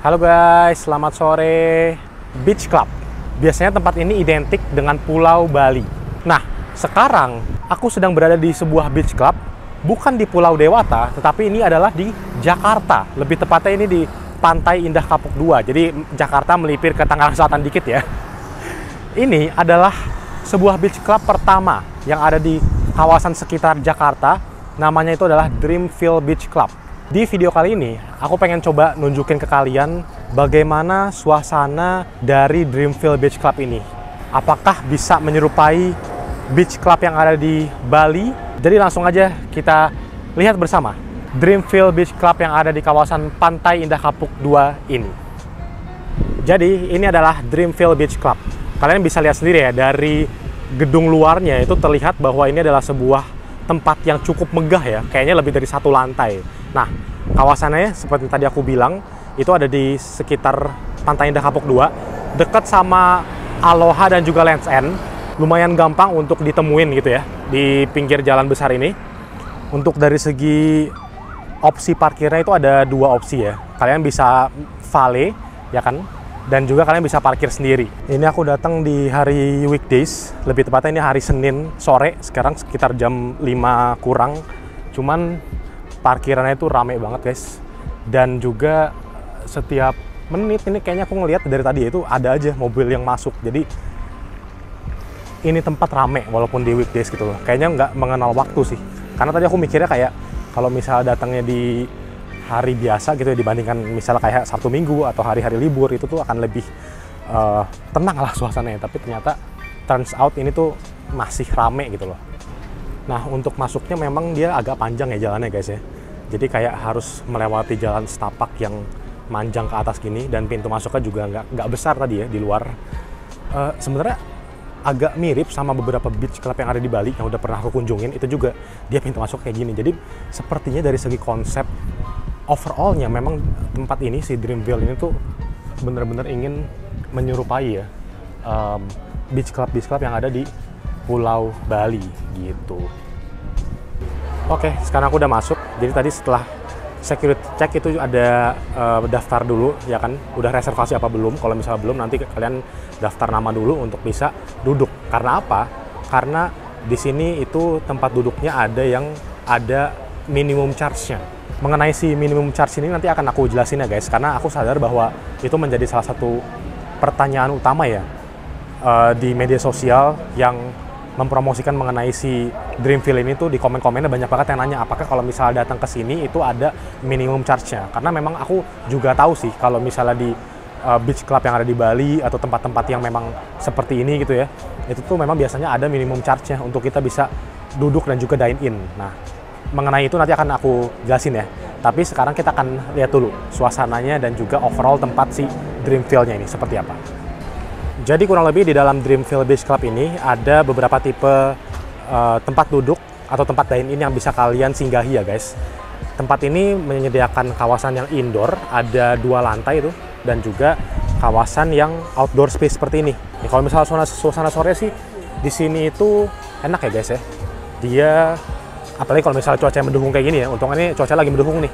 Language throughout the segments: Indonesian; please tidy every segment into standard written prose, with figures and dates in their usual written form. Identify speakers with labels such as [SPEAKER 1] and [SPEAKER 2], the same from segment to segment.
[SPEAKER 1] Halo guys, selamat sore. Beach Club. Biasanya tempat ini identik dengan Pulau Bali. Nah, sekarang aku sedang berada di sebuah beach club, bukan di Pulau Dewata, tetapi ini adalah di Jakarta. Lebih tepatnya ini di Pantai Indah Kapuk 2. Jadi Jakarta melipir ke Tangerang Selatan dikit ya. Ini adalah sebuah beach club pertama yang ada di kawasan sekitar Jakarta. Namanya itu adalah Dreamville Beach Club. Di video kali ini, aku pengen coba nunjukin ke kalian bagaimana suasana dari Dreamville Beach Club ini. Apakah bisa menyerupai beach club yang ada di Bali? Jadi langsung aja kita lihat bersama Dreamville Beach Club yang ada di kawasan Pantai Indah Kapuk 2 ini. Jadi ini adalah Dreamville Beach Club. Kalian bisa lihat sendiri ya, dari gedung luarnya itu terlihat bahwa ini adalah sebuah tempat yang cukup megah ya, kayaknya lebih dari satu lantai. Nah, kawasannya seperti tadi aku bilang, itu ada di sekitar Pantai Indah Kapuk 2, dekat sama Aloha dan juga Land's End. Lumayan gampang untuk ditemuin gitu ya, di pinggir jalan besar ini. Untuk dari segi opsi parkirnya itu ada dua opsi ya. Kalian bisa valet, ya kan? Dan juga kalian bisa parkir sendiri. Ini aku datang di hari weekdays, lebih tepatnya ini hari Senin sore, sekarang sekitar jam 5 kurang. Cuman parkirannya itu rame banget guys. Dan juga setiap menit ini kayaknya aku ngelihat dari tadi itu ada aja mobil yang masuk. Jadi ini tempat rame walaupun di weekdays gitu loh. Kayaknya nggak mengenal waktu sih. Karena tadi aku mikirnya kayak kalau misalnya datangnya di hari biasa gitu ya, dibandingkan misalnya kayak Sabtu Minggu atau hari-hari libur, itu tuh akan lebih tenang lah suasananya. Tapi ternyata turns out ini tuh masih rame gitu loh. Nah, untuk masuknya memang dia agak panjang ya jalannya guys ya. Jadi kayak harus melewati jalan setapak yang manjang ke atas gini, dan pintu masuknya juga nggak besar tadi ya di luar. Sebenarnya agak mirip sama beberapa beach club yang ada di Bali yang udah pernah aku kunjungin, itu juga dia pintu masuk kayak gini. Jadi sepertinya dari segi konsep overallnya memang tempat ini, si Dreamville ini tuh bener-bener ingin menyerupai ya beach club yang ada di Pulau Bali gitu. Oke, sekarang aku udah masuk. Jadi tadi setelah security check itu ada daftar dulu ya kan, udah reservasi apa belum. Kalau misalnya belum, nanti kalian daftar nama dulu untuk bisa duduk. Karena apa? Karena di sini itu tempat duduknya ada minimum charge-nya. Mengenai si minimum charge ini nanti akan aku jelasin ya guys, karena aku sadar bahwa itu menjadi salah satu pertanyaan utama ya di media sosial yang mempromosikan mengenai si Dreamville ini tuh. Di komen-komennya banyak banget yang nanya apakah kalau misalnya datang ke sini itu ada minimum charge-nya. Karena memang aku juga tahu sih kalau misalnya di beach club yang ada di Bali atau tempat-tempat yang memang seperti ini gitu ya, itu tuh memang biasanya ada minimum charge-nya untuk kita bisa duduk dan juga dine in. Nah, mengenai itu nanti akan aku jelasin ya. Tapi sekarang kita akan lihat dulu suasananya dan juga overall tempat si Dreamville-nya ini seperti apa. Jadi kurang lebih di dalam Dreamville Beach Club ini ada beberapa tipe tempat duduk atau tempat dine-in yang bisa kalian singgahi ya guys. Tempat ini menyediakan kawasan yang indoor, ada 2 lantai itu, dan juga kawasan yang outdoor space seperti ini. Nih, kalau misalnya suasana sore sih di sini itu enak ya guys ya. Dia apalagi kalau misalnya cuaca yang mendukung kayak gini ya, untungnya ini cuaca lagi mendukung nih.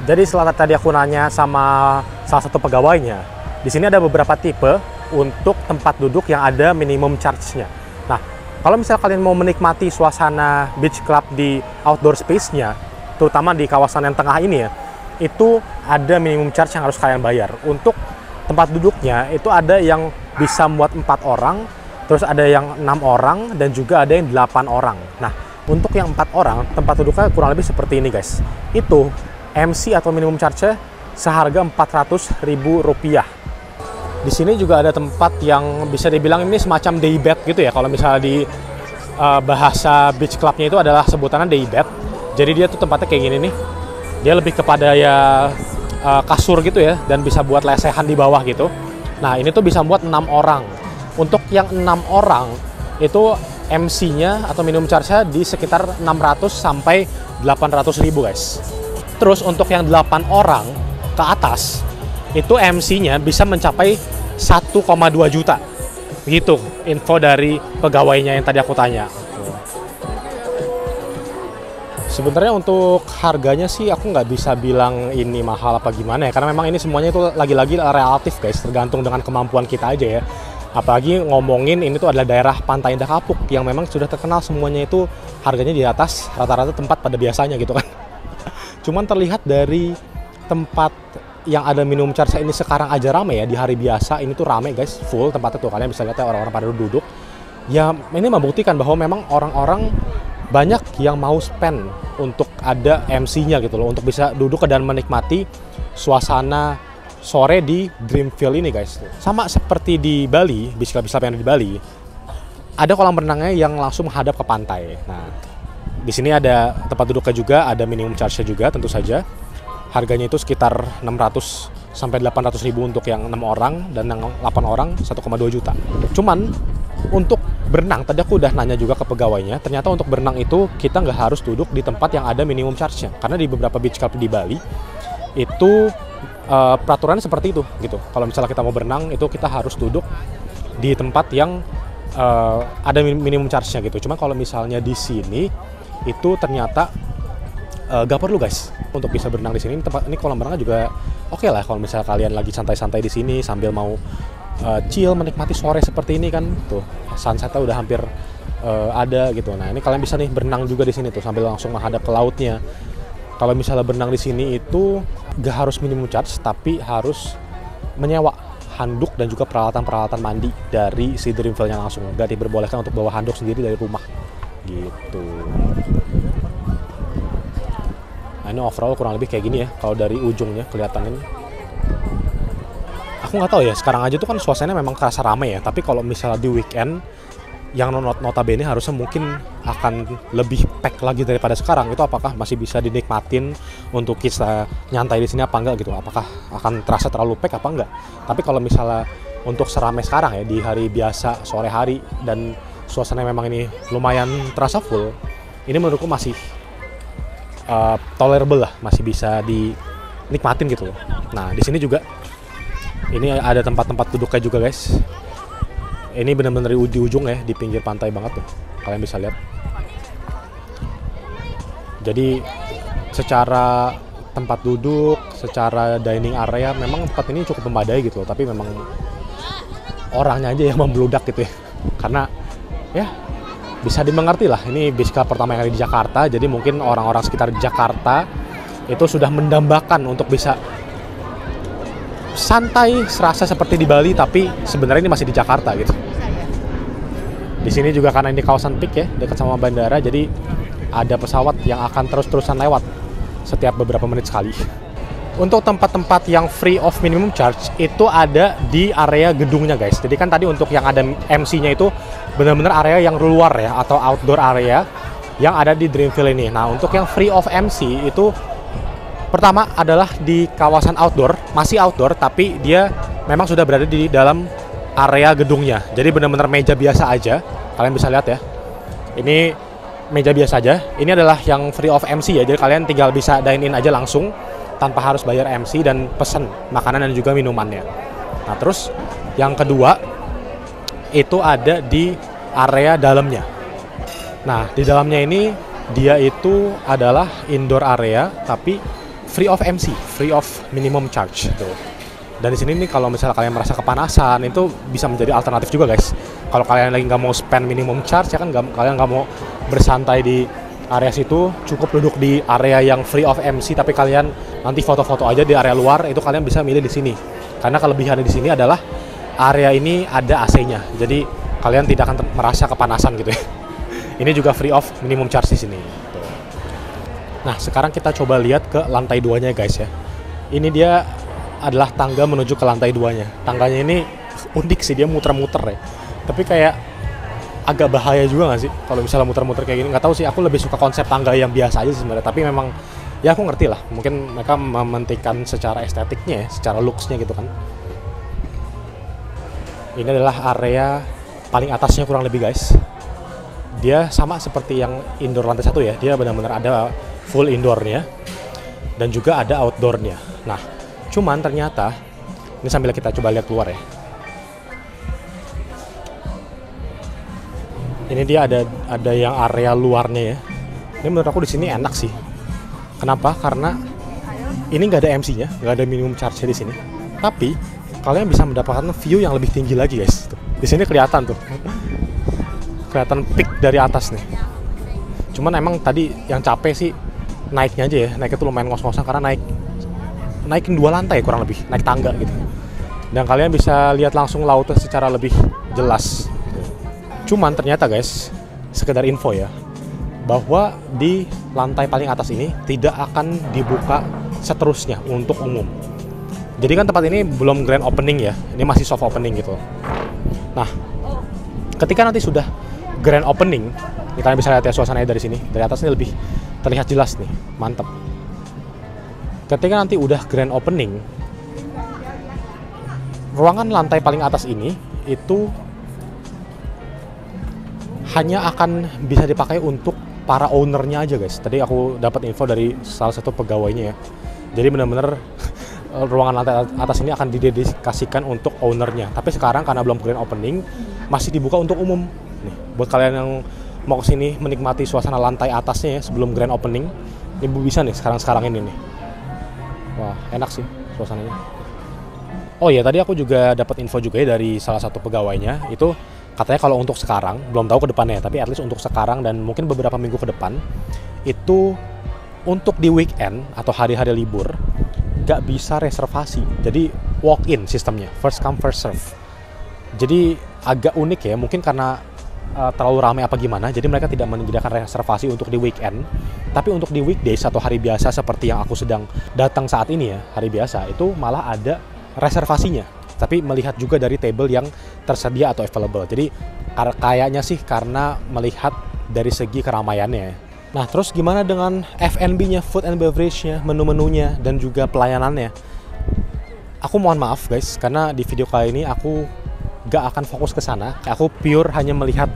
[SPEAKER 1] Jadi setelah tadi aku nanya sama salah satu pegawainya, di sini ada beberapa tipe untuk tempat duduk yang ada minimum charge-nya. Nah, kalau misalnya kalian mau menikmati suasana beach club di outdoor space-nya, terutama di kawasan yang tengah ini ya, itu ada minimum charge yang harus kalian bayar. Untuk tempat duduknya itu ada yang bisa muat 4 orang, terus ada yang 6 orang, dan juga ada yang 8 orang. Nah, untuk yang 4 orang, tempat duduknya kurang lebih seperti ini guys. Itu MC atau minimum charge-nya seharga Rp400.000. Di sini juga ada tempat yang bisa dibilang ini semacam day bed gitu ya. Kalau misalnya di bahasa beach clubnya itu adalah sebutannya day bed. Jadi dia tuh tempatnya kayak gini nih. Dia lebih kepada ya kasur gitu ya, dan bisa buat lesehan di bawah gitu. Nah, ini tuh bisa buat 6 orang. Untuk yang 6 orang itu MC-nya atau minimum charge-nya di sekitar 600 sampai 800.000 guys. Terus untuk yang 8 orang ke atas itu MC-nya bisa mencapai 1,2 juta. Gitu info dari pegawainya yang tadi aku tanya. Sebenarnya untuk harganya sih aku nggak bisa bilang ini mahal apa gimana ya, karena memang ini semuanya itu lagi-lagi relatif guys, tergantung dengan kemampuan kita aja ya. Apalagi ngomongin ini tuh adalah daerah Pantai Indah Kapuk yang memang sudah terkenal semuanya itu harganya di atas rata-rata tempat pada biasanya gitu kan. Cuman terlihat dari tempat yang ada minimum charge ini sekarang aja rame ya, di hari biasa ini tuh rame guys, full tempatnya tuh, kalian bisa lihat ya orang-orang pada duduk. Ya ini membuktikan bahwa memang orang-orang banyak yang mau spend untuk ada MC-nya gitu loh, untuk bisa duduk dan menikmati suasana sore di Dreamville ini guys. Sama seperti di Bali, beach club yang ada di Bali, ada kolam renangnya yang langsung menghadap ke pantai. Nah, di sini ada tempat duduknya juga, ada minimum charge-nya juga tentu saja. Harganya itu sekitar 600 sampai 800 ribu untuk yang 6 orang, dan yang 8 orang 1,2 juta. Cuman untuk berenang, tadi aku udah nanya juga ke pegawainya, ternyata untuk berenang itu kita nggak harus duduk di tempat yang ada minimum charge-nya. Karena di beberapa beach club di Bali, itu peraturannya seperti itu gitu. Kalau misalnya kita mau berenang, itu kita harus duduk di tempat yang ada minimum charge-nya gitu. Cuma kalau misalnya di sini, itu ternyata nggak perlu guys untuk bisa berenang di sini. Ini kolam renangnya juga oke lah kalau misalnya kalian lagi santai-santai di sini sambil mau chill menikmati sore seperti ini kan, tuh sunsetnya udah hampir ada gitu. Nah ini kalian bisa nih berenang juga di sini tuh sambil langsung menghadap ke lautnya. Kalau misalnya berenang di sini itu gak harus minimum charge, tapi harus menyewa handuk dan juga peralatan-peralatan mandi dari si Dreamville-nya langsung. Gak diperbolehkan untuk bawa handuk sendiri dari rumah gitu. Nah ini overall kurang lebih kayak gini ya kalau dari ujungnya kelihatan ini. Aku nggak tahu ya, sekarang aja tuh kan suasananya memang kerasa ramai ya, tapi kalau misalnya di weekend yang notabene harusnya mungkin akan lebih pack lagi daripada sekarang, itu apakah masih bisa dinikmatin untuk kita nyantai di sini apa enggak gitu, apakah akan terasa terlalu pack apa enggak. Tapi kalau misalnya untuk seramai sekarang ya di hari biasa sore hari dan suasana memang ini lumayan terasa full, ini menurutku masih tolerable lah, masih bisa dinikmatin gitu loh. Nah di sini juga ini ada tempat-tempat duduknya juga guys. Ini benar-benar di ujung ya, di pinggir pantai banget tuh. Kalian bisa lihat. Jadi secara tempat duduk, secara dining area memang tempat ini cukup memadai gitu loh. Tapi memang orangnya aja yang membludak gitu ya. Karena ya bisa dimengerti lah, ini beach club pertama yang ada di Jakarta. Jadi mungkin orang-orang sekitar Jakarta itu sudah mendambakan untuk bisa santai, serasa seperti di Bali, tapi sebenarnya ini masih di Jakarta gitu. Di sini juga karena ini kawasan peak ya, dekat sama bandara, jadi ada pesawat yang akan terus-terusan lewat setiap beberapa menit sekali. Untuk tempat-tempat yang free of minimum charge itu ada di area gedungnya guys. Jadi kan tadi untuk yang ada MC-nya itu benar-benar area yang luar ya, atau outdoor area yang ada di Dreamville ini. Nah untuk yang free of MC itu pertama adalah di kawasan outdoor, masih outdoor tapi dia memang sudah berada di dalam area gedungnya. Jadi benar-benar meja biasa aja, kalian bisa lihat ya. Ini meja biasa aja. Ini adalah yang free of MC ya, jadi kalian tinggal bisa dine in aja langsung tanpa harus bayar MC dan pesen makanan dan juga minumannya. Nah terus yang kedua itu ada di area dalamnya. Nah di dalamnya ini dia itu adalah indoor area tapi free of MC, free of minimum charge tuh. Dan di sini nih kalau misalnya kalian merasa kepanasan itu bisa menjadi alternatif juga guys. Kalau kalian lagi nggak mau spend minimum charge ya kan, kalian nggak mau bersantai di area situ, cukup duduk di area yang free of MC tapi kalian nanti foto-foto aja di area luar, itu kalian bisa milih di sini. Karena kelebihannya di sini adalah area ini ada AC-nya, jadi kalian tidak akan merasa kepanasan gitu ya. Ini juga free of minimum charge di sini. Nah sekarang kita coba lihat ke lantai 2-nya guys ya. Ini dia adalah tangga menuju ke lantai 2-nya. Tangganya ini unik sih, dia muter-muter ya. Tapi kayak agak bahaya juga gak sih kalau misalnya muter-muter kayak gini. Nggak tahu sih, aku lebih suka konsep tangga yang biasa aja sebenarnya. Tapi memang ya aku ngerti lah, mungkin mereka mementingkan secara estetiknya ya, secara looks-nya gitu kan. Ini adalah area paling atasnya kurang lebih guys. Dia sama seperti yang indoor lantai 1 ya. Dia benar-benar ada full indoornya dan juga ada outdoornya. Nah, cuman ternyata ini sambil kita coba lihat keluar ya. Ini dia ada yang area luarnya ya. Ini menurut aku di sini enak sih. Kenapa? Karena ini nggak ada MC-nya, nggak ada minimum charge di sini. Tapi kalian bisa mendapatkan view yang lebih tinggi lagi guys. Tuh. Di sini kelihatan tuh, kelihatan peak dari atas nih. Cuman emang tadi yang capek sih naiknya aja ya. Naiknya tuh lumayan ngos-ngosan karena naikin 2 lantai kurang lebih, naik tangga gitu. Dan kalian bisa lihat langsung lautnya secara lebih jelas. Cuman ternyata guys, sekedar info ya, bahwa di lantai paling atas ini tidak akan dibuka seterusnya untuk umum. Jadi kan tempat ini belum grand opening ya, ini masih soft opening gitu. Nah, ketika nanti sudah grand opening, kalian bisa lihat ya suasananya dari sini, dari atas ini lebih terlihat jelas nih, mantap. Ketika nanti udah grand opening, ruangan lantai paling atas ini itu hanya akan bisa dipakai untuk para ownernya aja guys. Tadi aku dapat info dari salah satu pegawainya ya. Jadi benar-benar ruangan lantai atas ini akan didedikasikan untuk ownernya. Tapi sekarang karena belum grand opening, masih dibuka untuk umum. Nih, buat kalian yang mau kesini menikmati suasana lantai atasnya ya, sebelum grand opening, ini bisa nih sekarang ini nih. Wah, enak sih suasananya. Oh iya, tadi aku juga dapat info juga ya dari salah satu pegawainya. Itu katanya kalau untuk sekarang, belum tahu ke depannya, tapi at least untuk sekarang dan mungkin beberapa minggu ke depan, itu untuk di weekend atau hari-hari libur, gak bisa reservasi. Jadi walk-in sistemnya, first come first serve. Jadi agak unik ya, mungkin karena terlalu ramai apa gimana, jadi mereka tidak menyediakan reservasi untuk di weekend. Tapi untuk di weekdays atau hari biasa seperti yang aku sedang datang saat ini ya, hari biasa, itu malah ada reservasinya. Tapi melihat juga dari table yang tersedia atau available. Jadi kayaknya sih karena melihat dari segi keramaiannya. Nah, terus gimana dengan F&B-nya, food and beverage-nya, menu-menunya, dan juga pelayanannya? Aku mohon maaf guys, karena di video kali ini aku gak akan fokus ke sana. Aku pure hanya melihat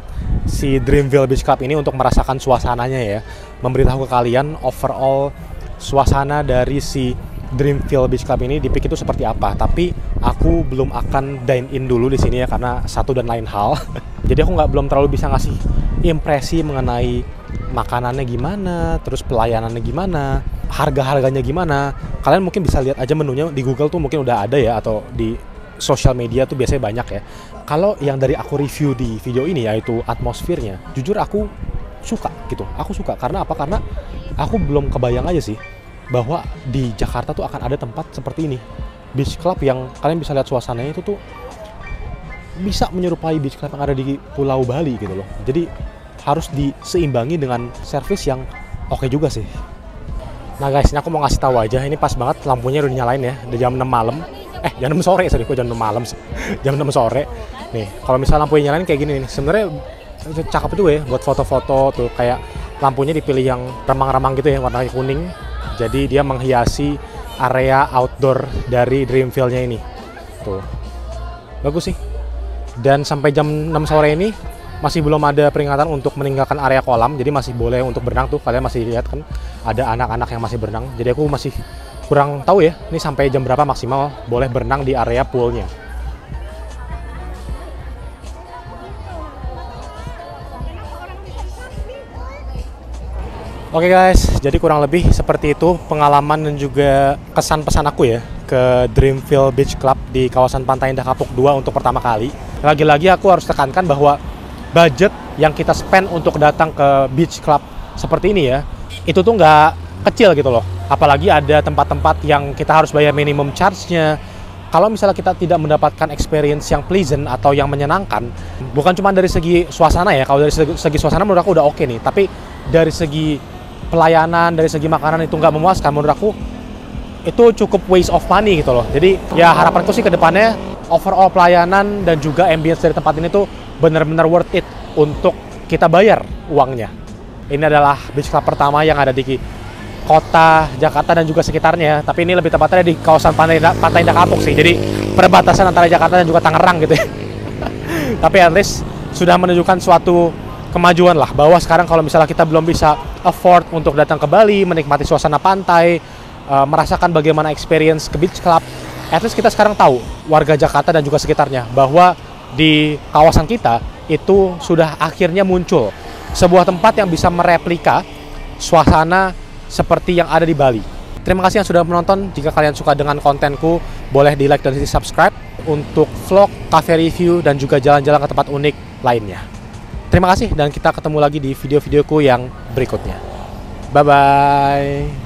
[SPEAKER 1] si Dreamville Beach Club ini untuk merasakan suasananya ya. Memberitahu ke kalian overall suasana dari si Dreamville Beach Club ini di Peak itu seperti apa. Tapi aku belum akan dine in dulu di sini ya, karena satu dan lain hal. Jadi aku belum terlalu bisa ngasih impresi mengenai makanannya gimana, terus pelayanannya gimana, harga-harganya gimana. Kalian mungkin bisa lihat aja menunya di Google tuh mungkin udah ada ya, atau di sosial media tuh biasanya banyak ya. Kalau yang dari aku review di video ini yaitu atmosfernya, jujur aku suka gitu. Aku suka karena apa? Karena aku belum kebayang aja sih bahwa di Jakarta tuh akan ada tempat seperti ini, beach club yang kalian bisa lihat suasananya itu tuh bisa menyerupai beach club yang ada di Pulau Bali gitu loh. Jadi harus diseimbangi dengan servis yang oke juga sih. Nah guys, ini aku mau ngasih tahu aja, ini pas banget lampunya udah dinyalain ya, udah jam 6 malam. Jam 6 sore, sorry, kok jam 6 malam sih. Jam 6 sore. Nih, kalau misalnya lampunya nyalain kayak gini nih, sebenarnya cakep juga ya buat foto-foto tuh, kayak lampunya dipilih yang remang-remang gitu ya, warna kuning. Jadi dia menghiasi area outdoor dari Dreamville-nya ini. Tuh. Bagus sih. Dan sampai jam 6 sore ini masih belum ada peringatan untuk meninggalkan area kolam. Jadi masih boleh untuk berenang tuh. Kalian masih lihat kan ada anak-anak yang masih berenang. Jadi aku masih kurang tahu ya, ini sampai jam berapa maksimal boleh berenang di area poolnya. Oke guys, jadi kurang lebih seperti itu pengalaman dan juga kesan pesan aku ya ke Dreamville Beach Club di kawasan Pantai Indah Kapuk 2 untuk pertama kali. Lagi-lagi aku harus tekankan bahwa budget yang kita spend untuk datang ke beach club seperti ini ya, itu tuh nggak kecil gitu loh. Apalagi ada tempat-tempat yang kita harus bayar minimum charge-nya. Kalau misalnya kita tidak mendapatkan experience yang pleasant atau yang menyenangkan, bukan cuma dari segi suasana ya, kalau dari segi suasana menurut aku udah oke nih, tapi dari segi pelayanan, dari segi makanan itu nggak memuaskan, menurut aku itu cukup waste of money gitu loh. Jadi ya harapanku sih ke depannya overall pelayanan dan juga ambience dari tempat ini tuh benar-benar worth it untuk kita bayar uangnya. Ini adalah beach club pertama yang ada di kota Jakarta dan juga sekitarnya, tapi ini lebih tepatnya di kawasan Pantai Indah Kapuk sih. Jadi perbatasan antara Jakarta dan juga Tangerang gitu ya. Tapi at least sudah menunjukkan suatu kemajuan lah, bahwa sekarang kalau misalnya kita belum bisa afford untuk datang ke Bali, menikmati suasana pantai, merasakan bagaimana experience ke beach club, at least kita sekarang tahu, warga Jakarta dan juga sekitarnya, bahwa di kawasan kita itu sudah akhirnya muncul sebuah tempat yang bisa mereplika suasana seperti yang ada di Bali. Terima kasih yang sudah menonton. Jika kalian suka dengan kontenku, boleh di like dan di subscribe untuk vlog, cafe review, dan juga jalan-jalan ke tempat unik lainnya. Terima kasih dan kita ketemu lagi di video-videoku yang berikutnya. Bye-bye.